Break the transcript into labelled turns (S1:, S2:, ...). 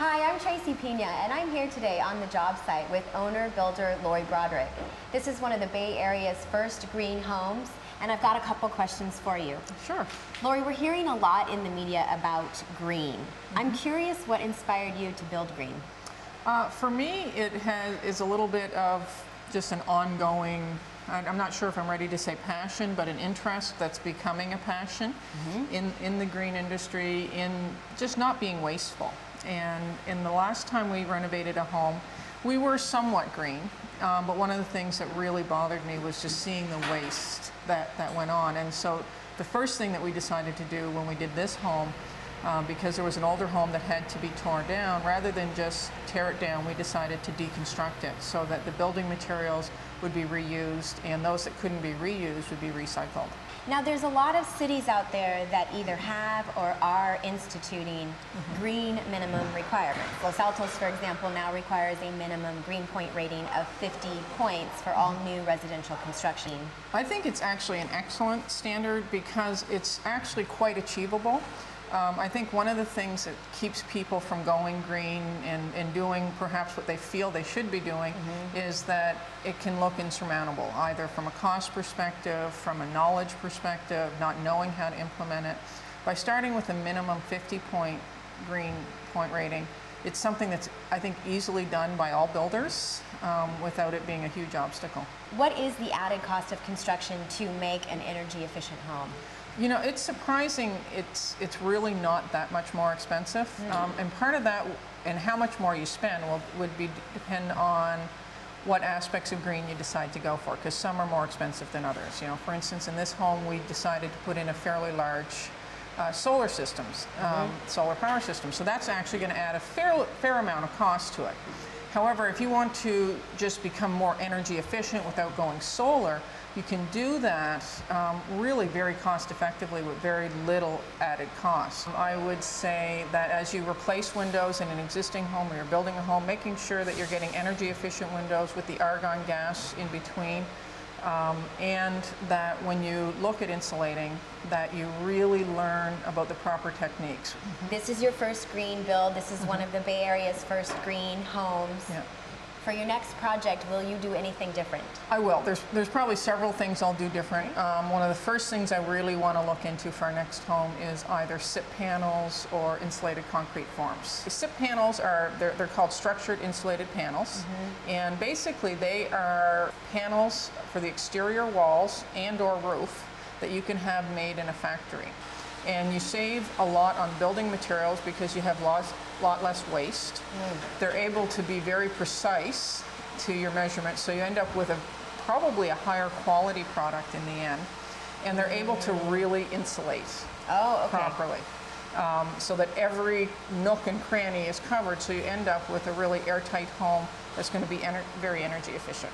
S1: Hi, I'm Tracy Pina, and I'm here today on the job site with owner-builder Lorrie Broderick. This is one of the Bay Area's first green homes, and I've got a couple questions for you.
S2: Sure.
S1: Lorrie, we're hearing a lot in the media about green. I'm curious what inspired you to build green?
S2: For me, it is a little bit of just an ongoing, I'm not sure if I'm ready to say passion, but an interest that's becoming a passion in the green industry, in just not being wasteful. And in the last time we renovated a home, we were somewhat green, but one of the things that really bothered me was just seeing the waste that went on. And so the first thing that we decided to do when we did this home, because there was an older home that had to be torn down, rather than just tear it down, we decided to deconstruct it so that the building materials would be reused and those that couldn't be reused would be recycled.
S1: Now, there's a lot of cities out there that either have or are instituting green minimum requirements. Los Altos, for example, now requires a minimum green point rating of 50 points for all new residential construction.
S2: I think it's actually an excellent standard because it's actually quite achievable. I think one of the things that keeps people from going green and doing perhaps what they feel they should be doing is that it can look insurmountable, either from a cost perspective, from a knowledge perspective, not knowing how to implement it. By starting with a minimum 50-point green point rating, it's something that's, I think, easily done by all builders without it being a huge obstacle.
S1: What is the added cost of construction to make an energy efficient home?
S2: You know, it's surprising. It's really not that much more expensive, and part of that and how much more you spend would depend on what aspects of green you decide to go for, because some are more expensive than others. You know, for instance, in this home we decided to put in a fairly large solar systems, solar power system. So that's actually going to add a fair amount of cost to it. However, if you want to just become more energy efficient without going solar, you can do that really very cost effectively with very little added cost. I would say that as you replace windows in an existing home or you're building a home, making sure that you're getting energy efficient windows with the argon gas in between, and that when you look at insulating, that you really learn about the proper techniques.
S1: This is your first green build. This is one of the Bay Area's first green homes.
S2: Yeah.
S1: For your next project, will you do anything different?
S2: I will. There's probably several things I'll do different. One of the first things I really want to look into for our next home is either SIP panels or insulated concrete forms. The SIP panels they're called structured insulated panels, and basically they are panels for the exterior walls and or roof that you can have made in a factory. And you save a lot on building materials because you have a lot less waste. They're able to be very precise to your measurements, so you end up with probably a higher quality product in the end. And they're able to really insulate properly, so that every nook and cranny is covered, so you end up with a really airtight home that's going to be very energy efficient.